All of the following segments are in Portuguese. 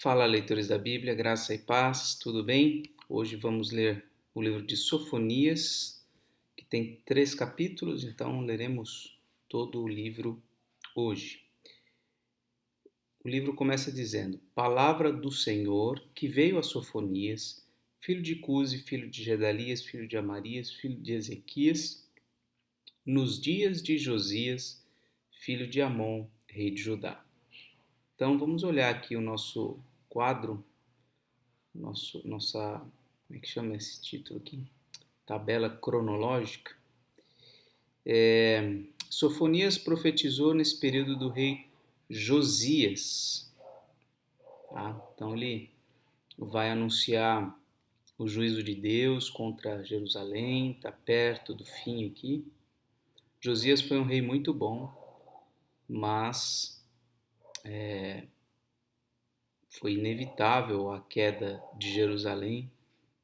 Fala, leitores da Bíblia, graça e paz, tudo bem? Hoje vamos ler o livro de Sofonias, que tem 3 capítulos, então leremos todo o livro hoje. O livro começa dizendo: Palavra do Senhor que veio a Sofonias, filho de Cuse, filho de Gedalias, filho de Amarias, filho de Ezequias, nos dias de Josias, filho de Amon, rei de Judá. Então vamos olhar aqui o nosso quadro, nossa, como é que chama esse título aqui? Tabela cronológica. Sofonias profetizou nesse período do rei Josias. Tá? Então ele vai anunciar o juízo de Deus contra Jerusalém, está perto do fim aqui. Josias foi um rei muito bom, mas foi inevitável a queda de Jerusalém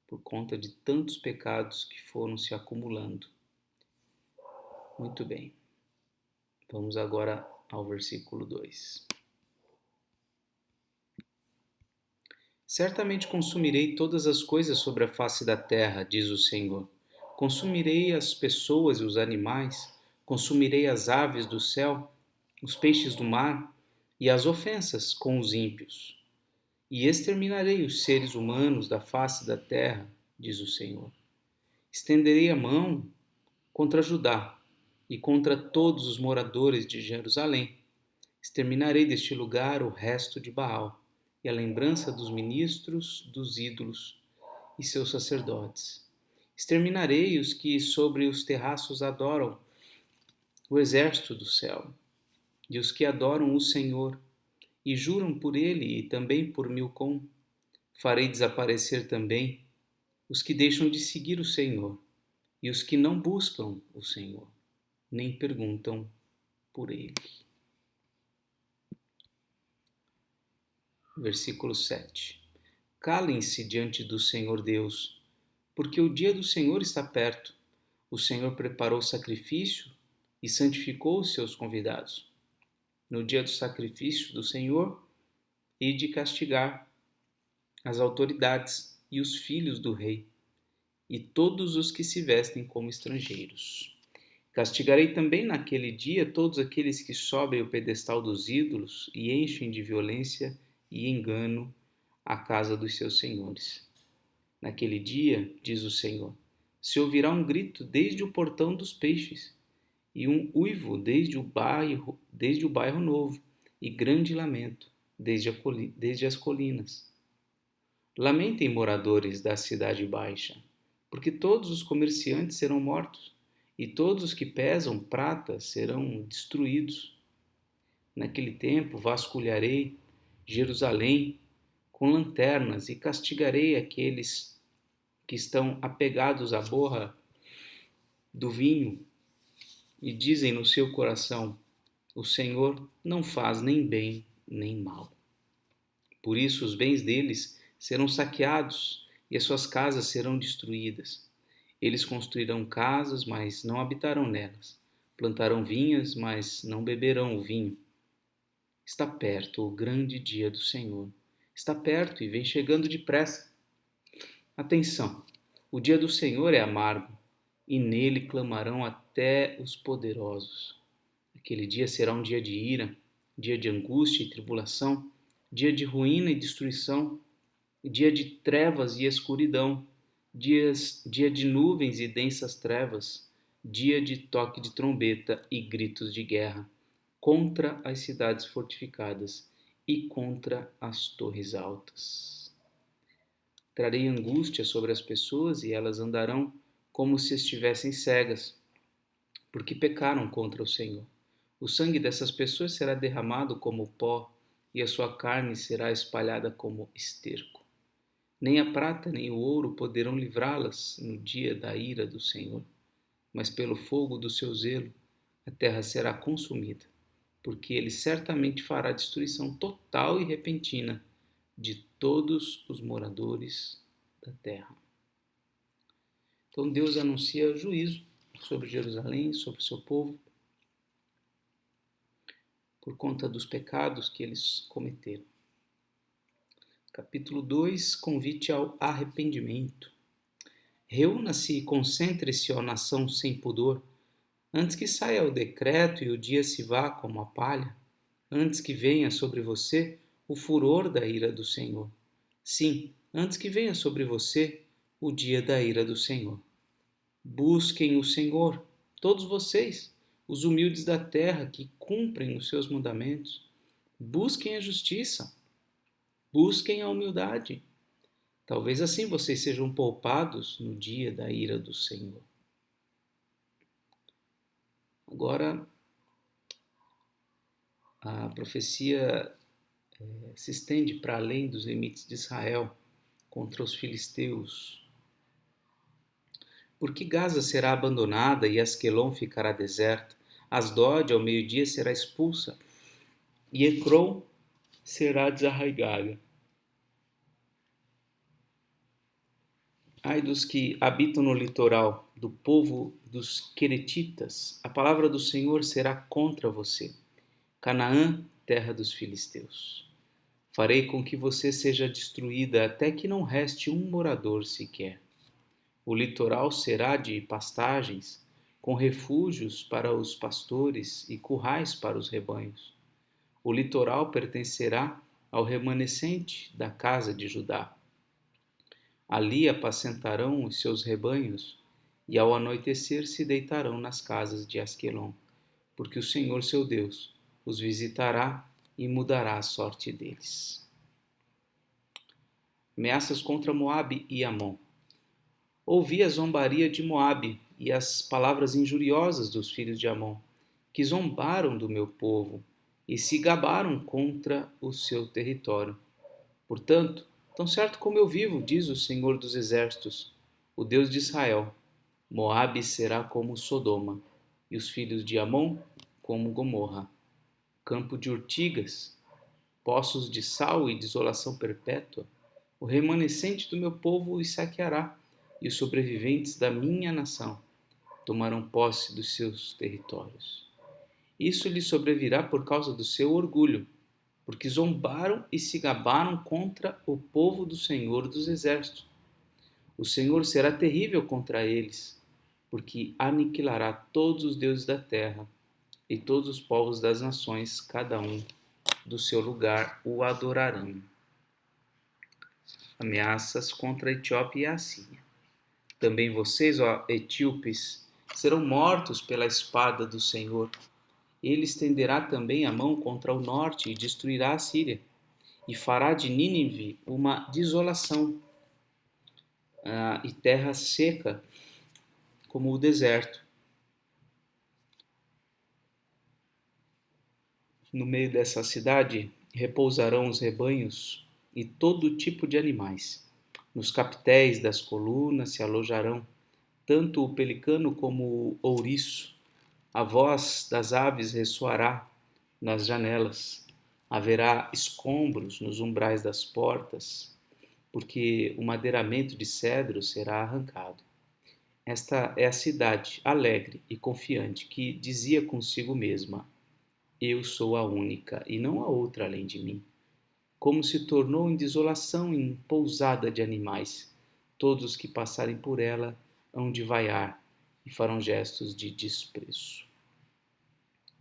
por conta de tantos pecados que foram se acumulando. Muito bem. Vamos agora ao versículo 2. Certamente consumirei todas as coisas sobre a face da terra, diz o Senhor. Consumirei as pessoas e os animais, consumirei as aves do céu, os peixes do mar e as ofensas com os ímpios. E exterminarei os seres humanos da face da terra, diz o Senhor. Estenderei a mão contra Judá e contra todos os moradores de Jerusalém. Exterminarei deste lugar o resto de Baal e a lembrança dos ministros dos ídolos e seus sacerdotes. Exterminarei os que sobre os terraços adoram o exército do céu e os que adoram o Senhor e juram por ele e também por Milcom. Farei desaparecer também os que deixam de seguir o Senhor e os que não buscam o Senhor, nem perguntam por ele. Versículo 7. Calem-se diante do Senhor Deus, porque o dia do Senhor está perto. O Senhor preparou sacrifício e santificou os seus convidados. No dia do sacrifício do Senhor, hei de castigar as autoridades e os filhos do rei, e todos os que se vestem como estrangeiros. Castigarei também naquele dia todos aqueles que sobem o pedestal dos ídolos e enchem de violência e engano a casa dos seus senhores. Naquele dia, diz o Senhor, se ouvirá um grito desde o portão dos peixes, e um uivo desde o bairro novo, e grande lamento desde as colinas. Lamentem, moradores da cidade baixa, porque todos os comerciantes serão mortos, e todos os que pesam prata serão destruídos. Naquele tempo vasculharei Jerusalém com lanternas e castigarei aqueles que estão apegados à borra do vinho e dizem no seu coração: o Senhor não faz nem bem nem mal. Por isso os bens deles serão saqueados e as suas casas serão destruídas. Eles construirão casas, mas não habitarão nelas. Plantarão vinhas, mas não beberão o vinho. Está perto o grande dia do Senhor. Está perto e vem chegando depressa. Atenção! O dia do Senhor é amargo, e nele clamarão até os poderosos. Aquele dia será um dia de ira, dia de angústia e tribulação, dia de ruína e destruição, dia de trevas e escuridão, dia de nuvens e densas trevas, dia de toque de trombeta e gritos de guerra, contra as cidades fortificadas e contra as torres altas. Trarei angústia sobre as pessoas e elas andarão como se estivessem cegas, porque pecaram contra o Senhor. O sangue dessas pessoas será derramado como pó e a sua carne será espalhada como esterco. Nem a prata nem o ouro poderão livrá-las no dia da ira do Senhor, mas pelo fogo do seu zelo a terra será consumida, porque ele certamente fará destruição total e repentina de todos os moradores da terra. Então Deus anuncia juízo sobre Jerusalém, sobre o seu povo, por conta dos pecados que eles cometeram. Capítulo 2, convite ao arrependimento. Reúna-se e concentre-se, ó nação sem pudor, antes que saia o decreto e o dia se vá como a palha, antes que venha sobre você o furor da ira do Senhor. Sim, antes que venha sobre você o dia da ira do Senhor. Busquem o Senhor, todos vocês, os humildes da terra que cumprem os seus mandamentos. Busquem a justiça, busquem a humildade. Talvez assim vocês sejam poupados no dia da ira do Senhor. Agora, a profecia se estende para além dos limites de Israel contra os filisteus. Porque Gaza será abandonada e Asquelon ficará deserta, Asdod ao meio-dia será expulsa e Ecrom será desarraigada. Ai dos que habitam no litoral, do povo dos Queretitas, a palavra do Senhor será contra você. Canaã, terra dos filisteus. Farei com que você seja destruída até que não reste um morador sequer. O litoral será de pastagens, com refúgios para os pastores e currais para os rebanhos. O litoral pertencerá ao remanescente da casa de Judá. Ali apacentarão os seus rebanhos, e ao anoitecer se deitarão nas casas de Asquelon, porque o Senhor seu Deus os visitará e mudará a sorte deles. Ameaças contra Moabe e Amon. Ouvi a zombaria de Moabe e as palavras injuriosas dos filhos de Amon, que zombaram do meu povo e se gabaram contra o seu território. Portanto, tão certo como eu vivo, diz o Senhor dos Exércitos, o Deus de Israel, Moabe será como Sodoma, e os filhos de Amon como Gomorra. Campo de urtigas, poços de sal e desolação perpétua, o remanescente do meu povo os saqueará, e os sobreviventes da minha nação tomarão posse dos seus territórios. Isso lhe sobrevirá por causa do seu orgulho, porque zombaram e se gabaram contra o povo do Senhor dos Exércitos. O Senhor será terrível contra eles, porque aniquilará todos os deuses da terra, e todos os povos das nações, cada um do seu lugar, o adorarão. Ameaças contra a Etiópia e a Assíria. Também vocês, ó etíopes, serão mortos pela espada do Senhor. Ele estenderá também a mão contra o norte e destruirá a Síria, e fará de Nínive uma desolação e terra seca como o deserto. No meio dessa cidade repousarão os rebanhos e todo tipo de animais. Nos capitéis das colunas se alojarão tanto o pelicano como o ouriço. A voz das aves ressoará nas janelas. Haverá escombros nos umbrais das portas, porque o madeiramento de cedro será arrancado. Esta é a cidade alegre e confiante que dizia consigo mesma: eu sou a única e não há outra além de mim. Como se tornou em desolação, em pousada de animais. Todos os que passarem por ela hão de vaiar e farão gestos de desprezo.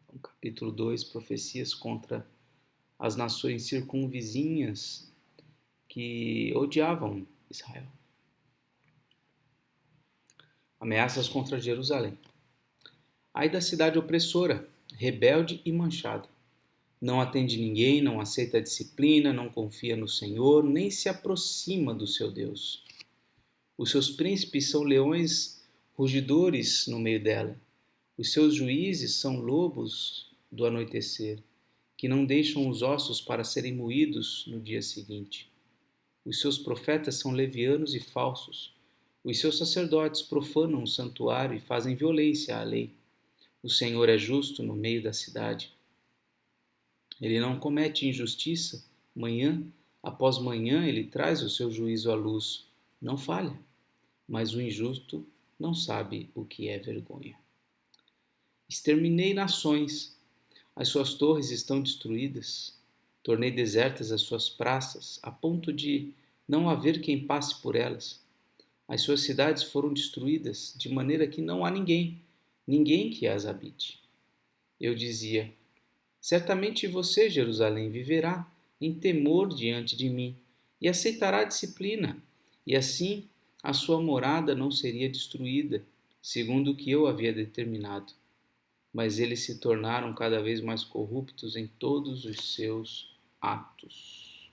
Então, capítulo 2, profecias contra as nações circunvizinhas que odiavam Israel. Ameaças contra Jerusalém. Ai da cidade opressora, rebelde e manchada. Não atende ninguém, não aceita a disciplina, não confia no Senhor, nem se aproxima do seu Deus. Os seus príncipes são leões rugidores no meio dela. Os seus juízes são lobos do anoitecer, que não deixam os ossos para serem moídos no dia seguinte. Os seus profetas são levianos e falsos. Os seus sacerdotes profanam o santuário e fazem violência à lei. O Senhor é justo no meio da cidade. Ele não comete injustiça. Manhã após manhã ele traz o seu juízo à luz. Não falha, mas o injusto não sabe o que é vergonha. Exterminei nações. As suas torres estão destruídas. Tornei desertas as suas praças, a ponto de não haver quem passe por elas. As suas cidades foram destruídas, de maneira que não há ninguém que as habite. Eu dizia: certamente você, Jerusalém, viverá em temor diante de mim e aceitará a disciplina, e assim a sua morada não seria destruída, segundo o que eu havia determinado. Mas eles se tornaram cada vez mais corruptos em todos os seus atos.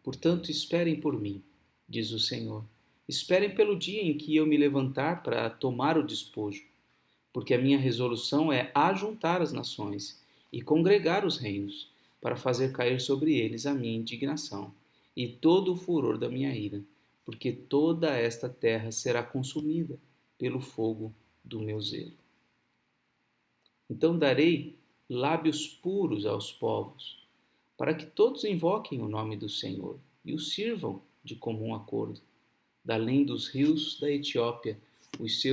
Portanto, esperem por mim, diz o Senhor. Esperem pelo dia em que eu me levantar para tomar o despojo, porque a minha resolução é ajuntar as nações e congregar os reinos, para fazer cair sobre eles a minha indignação e todo o furor da minha ira, porque toda esta terra será consumida pelo fogo do meu zelo. Então darei lábios puros aos povos, para que todos invoquem o nome do Senhor e o sirvam de comum acordo. Da além dos rios da Etiópia, os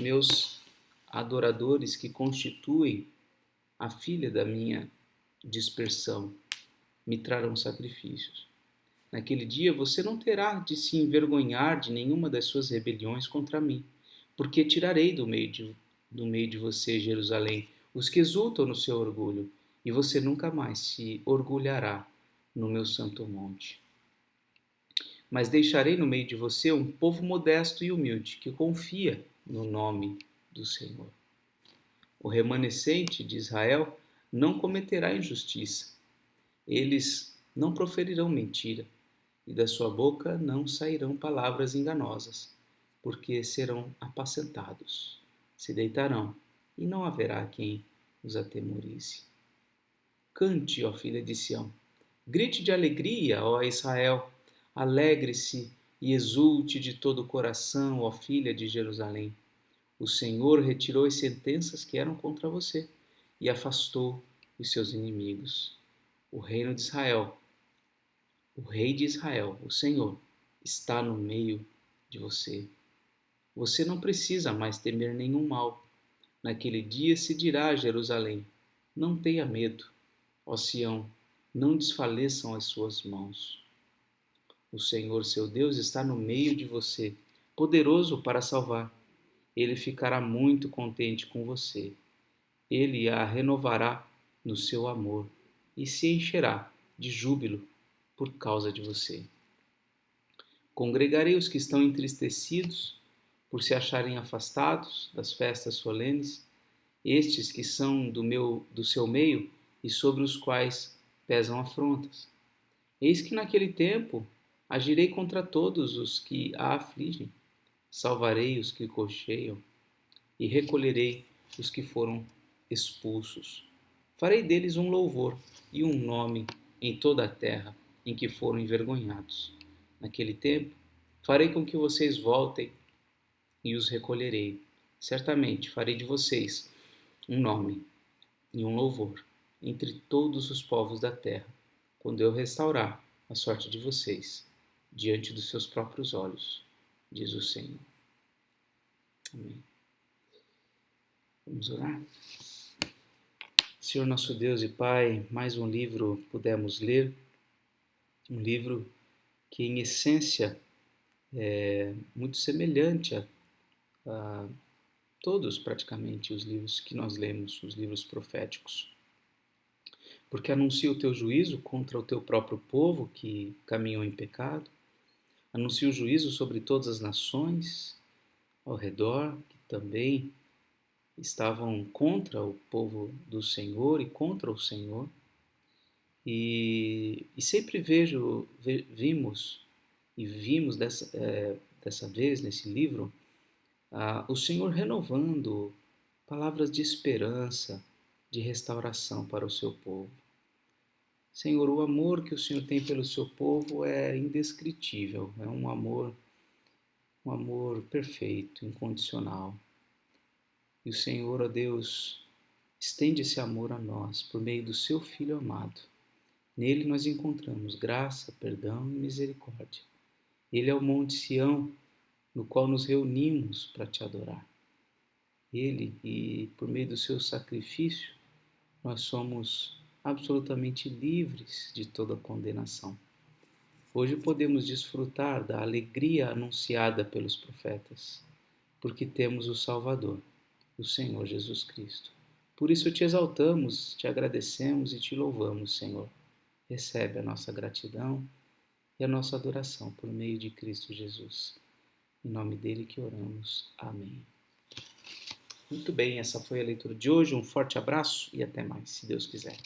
meus adoradores que constituem a filha da minha dispersão, me trarão sacrifícios. Naquele dia você não terá de se envergonhar de nenhuma das suas rebeliões contra mim, porque tirarei do meio de você, Jerusalém, os que exultam no seu orgulho, e você nunca mais se orgulhará no meu santo monte. Mas deixarei no meio de você um povo modesto e humilde, que confia no nome do Senhor. O remanescente de Israel não cometerá injustiça. Eles não proferirão mentira, e da sua boca não sairão palavras enganosas, porque serão apacentados. Se deitarão, e não haverá quem os atemorize. Cante, ó filha de Sião. Grite de alegria, ó Israel. Alegre-se e exulte de todo o coração, ó filha de Jerusalém. O Senhor retirou as sentenças que eram contra você e afastou os seus inimigos. O reino de Israel, o rei de Israel, o Senhor, está no meio de você. Você não precisa mais temer nenhum mal. Naquele dia se dirá a Jerusalém: não tenha medo, ó Sião, não desfaleçam as suas mãos. O Senhor, seu Deus, está no meio de você, poderoso para salvar. Ele ficará muito contente com você. Ele a renovará no seu amor e se encherá de júbilo por causa de você. Congregarei os que estão entristecidos por se acharem afastados das festas solenes, estes que são do seu meio e sobre os quais pesam afrontas. Eis que naquele tempo agirei contra todos os que a afligem, salvarei os que cocheiam e recolherei os que foram expulsos. Farei deles um louvor e um nome em toda a terra em que foram envergonhados. Naquele tempo, farei com que vocês voltem e os recolherei. Certamente farei de vocês um nome e um louvor entre todos os povos da terra, quando eu restaurar a sorte de vocês diante dos seus próprios olhos, diz o Senhor. Amém. Vamos orar? Senhor nosso Deus e Pai, mais um livro pudemos ler, um livro que em essência é muito semelhante a todos praticamente os livros que nós lemos, os livros proféticos. Porque anuncia o teu juízo contra o teu próprio povo que caminhou em pecado, anuncia o juízo sobre todas as nações ao redor, que também estavam contra o povo do Senhor e contra o Senhor. E sempre vimos dessa vez nesse livro o Senhor renovando palavras de esperança, de restauração para o seu povo. Senhor, o amor que o Senhor tem pelo seu povo é indescritível, é um amor perfeito, incondicional. E o Senhor, ó Deus, estende esse amor a nós por meio do seu Filho amado. Nele nós encontramos graça, perdão e misericórdia. Ele é o Monte Sião, no qual nos reunimos para te adorar. Ele, e por meio do seu sacrifício, nós somos absolutamente livres de toda condenação. Hoje podemos desfrutar da alegria anunciada pelos profetas, porque temos o Salvador, o Senhor Jesus Cristo. Por isso te exaltamos, te agradecemos e te louvamos, Senhor. Recebe a nossa gratidão e a nossa adoração por meio de Cristo Jesus. Em nome dele que oramos. Amém. Muito bem, essa foi a leitura de hoje. Um forte abraço e até mais, se Deus quiser.